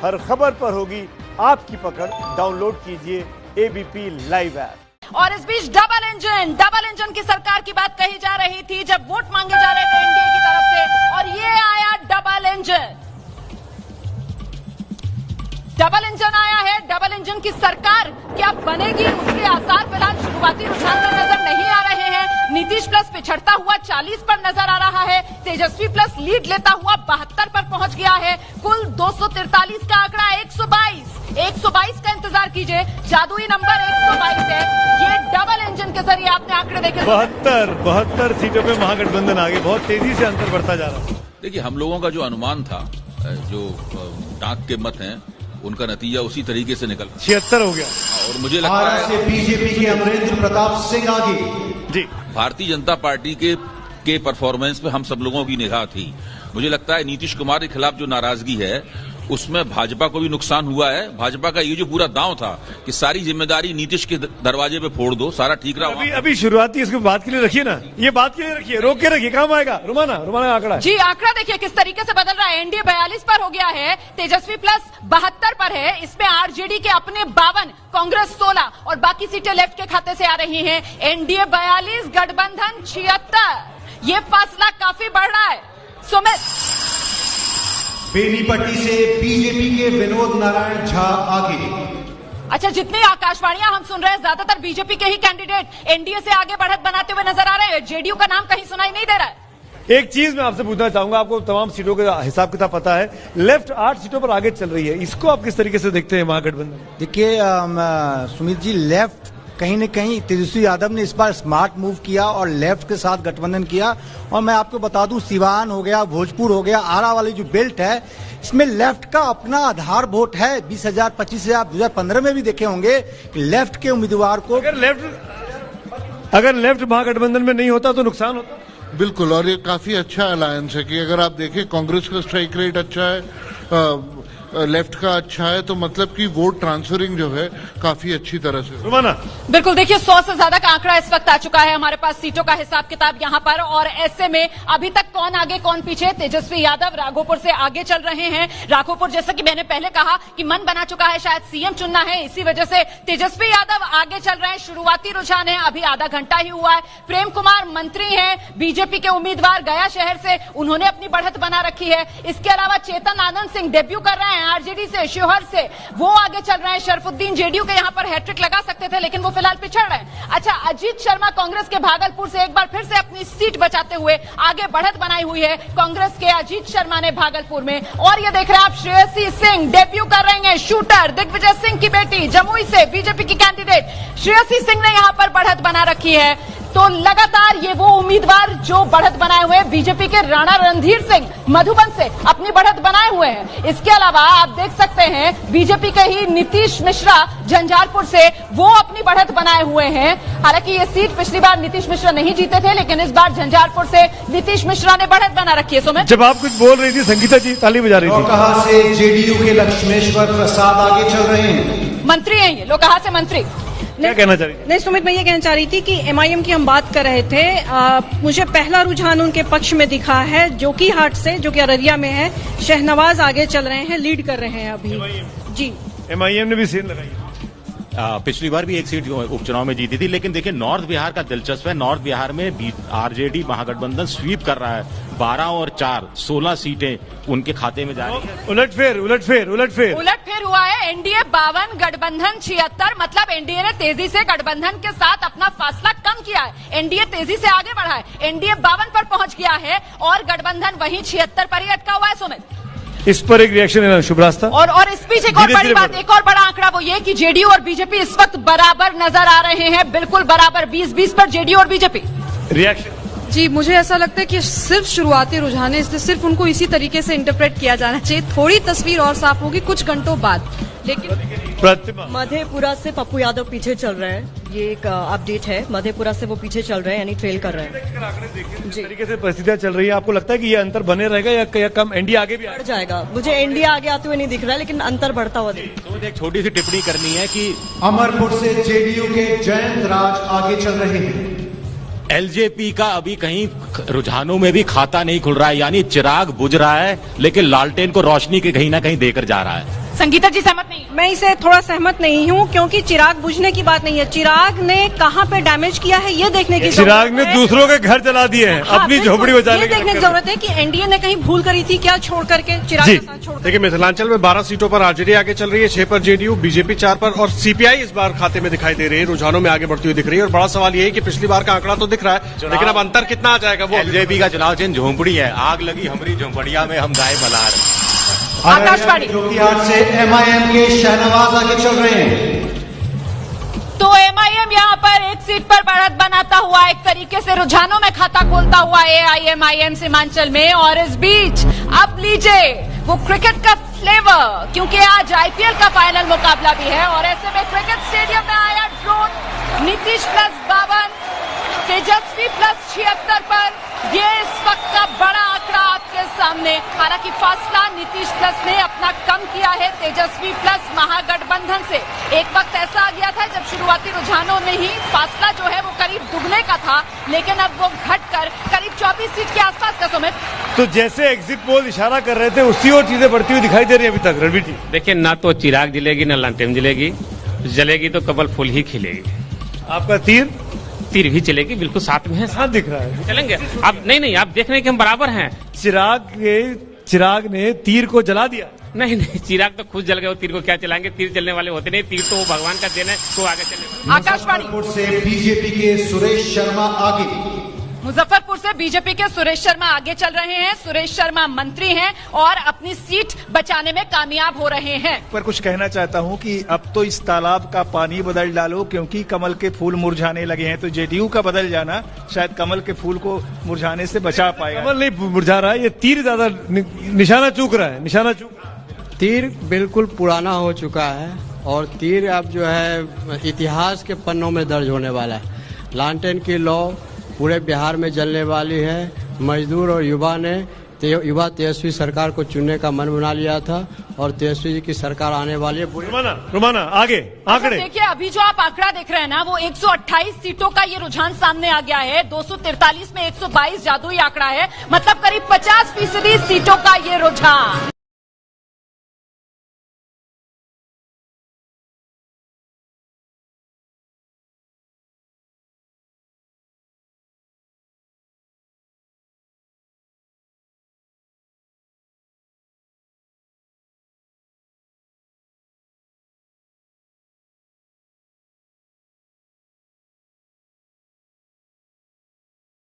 हर खबर पर होगी आपकी पकड़। डाउनलोड कीजिए एबीपी लाइव ऐप। और इस बीच डबल इंजन की सरकार की बात कही जा रही थी जब वोट मांगे जा रहे थे एनडीए की तरफ से, और ये आया डबल इंजन आया है। डबल इंजन की सरकार क्या बनेगी, उसके आसार फिलहाल शुरुआती रुझान में नजर नहीं आ रहे हैं। नीतीश प्लस पिछड़ता हुआ 40 पर नजर आ रहा है, तेजस्वी प्लस लीड लेता हुआ 72 पर पहुंच गया है। कुल 243 का आंकड़ा 122 का इंतजार कीजिए, जादुई नंबर 122 है। ये डबल इंजन के जरिए आपने आंकड़े देखे। 72 सीटों पे महागठबंधन आगे, बहुत तेजी से अंतर बढ़ता जा रहा है। देखिए, हम लोगों का जो अनुमान था, जो डाक के मत हैं, उनका नतीजा उसी तरीके से निकल 76 हो गया। और मुझे लगता है बीजेपी के अमरेंद्र प्रताप सिंह आगे जी। भारतीय जनता पार्टी के परफॉर्मेंस पे हम सब लोगों की निगाह थी। मुझे लगता है नीतीश कुमार के खिलाफ जो नाराजगी है उसमें भाजपा को भी नुकसान हुआ है। भाजपा का ये जो पूरा दांव था कि सारी जिम्मेदारी नीतीश के दरवाजे पे फोड़ दो, सारा ठीक रहा। अभी शुरुआती इसको बात के लिए रखिए ना, ये बात के लिए रखिए, रोक के रखिए, काम आएगा। रुमाना आंकड़ा जी, आंकड़ा देखिए किस तरीके से बदल रहा है। एनडीए 42 पर हो गया है, तेजस्वी प्लस 72 पर है, इसमें आरजेडी के अपने 52, कांग्रेस 16 और बाकी सीटें लेफ्ट के खाते से आ रही हैं। एनडीए 42, गठबंधन 76। ये फासला काफी बढ़ रहा है। सुमित, बेनीपट्टी से बीजेपी के विनोद नारायण झा आगे। अच्छा, जितनी आकाशवाणियां हम सुन रहे हैं ज्यादातर बीजेपी के ही कैंडिडेट एनडीए से आगे बढ़त बनाते हुए नजर आ रहे हैं। जेडीयू का नाम कहीं सुनाई नहीं दे रहा है। एक चीज मैं आपसे पूछना चाहूंगा, आपको तमाम सीटों का हिसाब किताब पता है, लेफ्ट 8 सीटों पर आगे चल रही है, इसको आप किस तरीके से देखते हैं महागठबंधन? देखिए सुमित जी, लेफ्ट कहीं न कहीं तेजस्वी यादव ने इस बार स्मार्ट मूव किया और लेफ्ट के साथ गठबंधन किया। और मैं आपको बता दूं, सिवान हो गया, भोजपुर हो गया, आरा वाली जो बेल्ट है, इसमें लेफ्ट का अपना आधार वोट है। 20,000 25,000 2015 में भी देखे होंगे कि लेफ्ट के उम्मीदवार को अगर लेफ्ट महागठबंधन में नहीं होता तो नुकसान होता। बिल्कुल, और ये काफी अच्छा अलायंस है कि अगर आप देखें कांग्रेस का स्ट्राइक रेट अच्छा है, लेफ्ट का अच्छा है, तो मतलब कि वोट ट्रांसफरिंग जो है काफी अच्छी तरह से। रुमाना, बिल्कुल, देखिए 100 से ज्यादा का आंकड़ा इस वक्त आ चुका है हमारे पास सीटों का हिसाब किताब यहाँ पर। और ऐसे में अभी तक कौन आगे कौन पीछे? तेजस्वी यादव राघोपुर से आगे चल रहे हैं। राघोपुर, जैसा कि मैंने पहले कहा कि मन बना चुका है, शायद सीएम चुनना है, इसी वजह से तेजस्वी यादव आगे चल रहे हैं। शुरुआती रुझान है, अभी आधा घंटा ही हुआ है। प्रेम कुमार मंत्री हैं, बीजेपी के उम्मीदवार, गया शहर से, उन्होंने अपनी बढ़त बना रखी है। इसके अलावा चेतन आनंद सिंह डेब्यू कर रहे हैं आरजेडी से, शिवहर से, वो आगे चल रहे हैं। शरफुद्दीन जेडीयू के यहाँ पर हैट्रिक लगा सकते थे, लेकिन वो फिलहाल पिछड़ रहे हैं। अच्छा, अजीत शर्मा कांग्रेस के भागलपुर से एक बार फिर से अपनी सीट बचाते हुए आगे बढ़त बनाई हुई है कांग्रेस के अजीत शर्मा ने भागलपुर में। और ये देख रहे हैं आप, श्रेयसी सिंह डेब्यू कर रहे हैं, शूटर, दिग्विजय सिंह की बेटी, जमुई से बीजेपी की कैंडिडेट श्रेयसी सिंह ने यहाँ पर बढ़त बना रखी है। तो लगातार ये वो उम्मीदवार जो बढ़त बनाए हुए हैं, बीजेपी के राणा रणधीर सिंह मधुबन से अपनी बढ़त बनाए हुए हैं। इसके अलावा आप देख सकते हैं बीजेपी के ही नीतीश मिश्रा झंझारपुर से, वो अपनी बढ़त बनाए हुए हैं। हालांकि ये सीट पिछली बार नीतीश मिश्रा नहीं जीते थे, लेकिन इस बार झंझारपुर से नीतीश मिश्रा ने बढ़त बना रखी है। सुमित, जब आप कुछ बोल रही थी, संगीता जी ताली बजा रही थी। लोकहा से जेडीयू के लक्ष्मेश्वर प्रसाद आगे चल रहे हैं। मंत्री हैं ये, लोकहा से मंत्री। क्या कहना चाह रही थी? नहीं सुमित, मैं ये कहना चाह रही थी कि एमआईएम की हम बात कर रहे थे। मुझे पहला रुझान उनके पक्ष में दिखा है, जोकीहाट से, जो कि अररिया में है। शहनवाज आगे चल रहे हैं, लीड कर रहे हैं अभी जी। एमआईएम ने भी सेल लगाई। पिछली बार भी एक सीट उपचुनाव में जीती थी, लेकिन देखिए नॉर्थ बिहार का दिलचस्प है। नॉर्थ बिहार में आरजेडी महागठबंधन स्वीप कर रहा है। 12 और 4 16 सीटें उनके खाते में जा रही है। उलटफेर हुआ है। एनडीए 52, गठबंधन 76। मतलब एनडीए ने तेजी से गठबंधन के साथ अपना फासला कम किया है। एनडीए तेजी से आगे बढ़ा है। एनडीए 52 पर पहुंच गया है और गठबंधन वहीं 76 पर ही अटका हुआ है। सुमित, इस पर एक रिएक्शन है ना शुभरास्ता? और इस बीच एक और बड़ी बात, एक और बड़ा आंकड़ा, वो ये कि जेडीयू और बीजेपी इस वक्त बराबर नजर आ रहे हैं, बिल्कुल बराबर, 20-20 पर जेडीयू और बीजेपी। रिएक्शन जी, मुझे ऐसा लगता है कि सिर्फ शुरुआती रुझान है, इसलिए सिर्फ उनको इसी तरीके से इंटरप्रेट किया जाना चाहिए। थोड़ी तस्वीर और साफ होगी कुछ घंटों बाद, लेकिन मधेपुरा से पप्पू यादव पीछे चल रहे हैं। ये एक अपडेट है, मधेपुरा से वो पीछे चल रहे हैं, यानी ट्रेल कर रहे हैं। जिस तरीके से परिस्थितियां चल रही है, आपको लगता है कि ये अंतर बने रहेगा या कम? एनडीए आगे भी बढ़ जाएगा? मुझे एनडीए आगे आते हुए नहीं दिख रहा है, लेकिन अंतर बढ़ता हुआ दिख रहा है। तो एक छोटी सी टिप्पणी करनी है कि अमरपुर से जेडीयू के जयंत राज आगे चल रहे हैं। एलजेपी का अभी कहीं रुझानों में भी खाता नहीं खुल रहा है, यानी चिराग बुझ रहा है, लेकिन लालटेन को रोशनी के कहीं ना कहीं देकर जा रहा है। संगीता जी सहमत नहीं? मैं इसे थोड़ा सहमत नहीं हूँ, क्योंकि चिराग बुझने की बात नहीं है। चिराग ने कहाँ पे डैमेज किया है ये देखने की चिराग जरूरत ने है। दूसरों के घर जला दिए हैं, हाँ, अपनी बिल्कुल, झोपड़ी बचाने ये देखने की जरूरत है कि एनडीए ने कहीं भूल करी थी क्या छोड़ करके चिराग जी। के साथ छोड़ देखिए, मिथिलांचल में 12 सीटों पर आरजेडी आगे चल रही है, 6 पर जेडीयू, बीजेपी 4 पर और सीपीआई इस बार खाते में दिखाई दे रही है, रुझानों में आगे बढ़ती हुई दिख रही है। और बड़ा सवाल ये है कि पिछली बार का आंकड़ा तो दिख रहा है, लेकिन अब अंतर कितना आ जाएगा वो एलजेपी का चुनाव चिन्ह झोंपड़ी है। आग लगी हमारी झोंपड़िया में, हम गाय बला रहे। आकाशवाणी जोकीहाट से एमआईएम के शहनवाज आगे चल रहे हैं। तो एमआईएम यहाँ पर एक सीट पर बढ़त बनाता हुआ एक तरीके से रुझानों में खाता खोलता हुआ एआईएमआईएम सीमांचल में। और इस बीच अब लीजिए वो क्रिकेट का फ्लेवर, क्योंकि आज आईपीएल का फाइनल मुकाबला भी है। और ऐसे में क्रिकेट स्टेडियम में आया ड्रोन नीतीश प्लस 52, तेजस्वी प्लस 76 पर। ये इस वक्त का बड़ा आंकड़ा आपके सामने। हालांकि फासला नीतीश प्लस ने अपना कम किया है तेजस्वी प्लस महागठबंधन से। एक वक्त ऐसा आ गया था जब शुरुआती रुझानों में ही फासला जो है वो करीब दुगने का था, लेकिन अब वो घटकर करीब 24 सीट के आसपास का। सुमित, तो जैसे एग्जिट पोल इशारा कर रहे थे उसी और चीजें बढ़ती हुई दिखाई दे रही है अभी तक। रणवीर जी देखिए, ना तो चिराग जलेगी ना लालटेन जलेगी, जलेगी तो कमल फूल ही खिलेगी। आपका तीर भी चलेगी, बिल्कुल साथ में है, साथ दिख रहा है। चलेंगे। अब नहीं, आप देख रहे हैं कि हम बराबर हैं। चिराग ने तीर को जला दिया। नहीं, चिराग तो खुद जल गए, वो तीर को क्या चलाएंगे? तीर चलने वाले होते नहीं, तीर तो वो भगवान का देन है, तो आगे चले। आकाशवाणी से बीजेपी के सुरेश शर्मा आगे। मुजफ्फरपुर से बीजेपी के सुरेश शर्मा आगे चल रहे हैं। सुरेश शर्मा मंत्री हैं और अपनी सीट बचाने में कामयाब हो रहे हैं। पर कुछ कहना चाहता हूं कि अब तो इस तालाब का पानी बदल डालो, क्योंकि कमल के फूल मुरझाने लगे हैं। तो जेडीयू का बदल जाना शायद कमल के फूल को मुरझाने से बचा पाएगा। कमल नहीं मुरझा रहा है, ये तीर ज्यादा निशाना चूक रहा है। तीर बिल्कुल पुराना हो चुका है और तीर अब जो है इतिहास के पन्नों में दर्ज होने वाला है। लालटेन की लौ पूरे बिहार में जलने वाली है। मजदूर और युवा ने युवा तेजस्वी सरकार को चुनने का मन बना लिया था और तेजस्वी जी की सरकार आने वाली है। रुमाना आगे आंकड़े देखिए, अभी जो आप आंकड़ा देख रहे हैं ना, वो 128 सीटों का ये रुझान सामने आ गया है। 243 में 122 जादुई आंकड़ा है, मतलब करीब 50% सीटों का ये रुझान।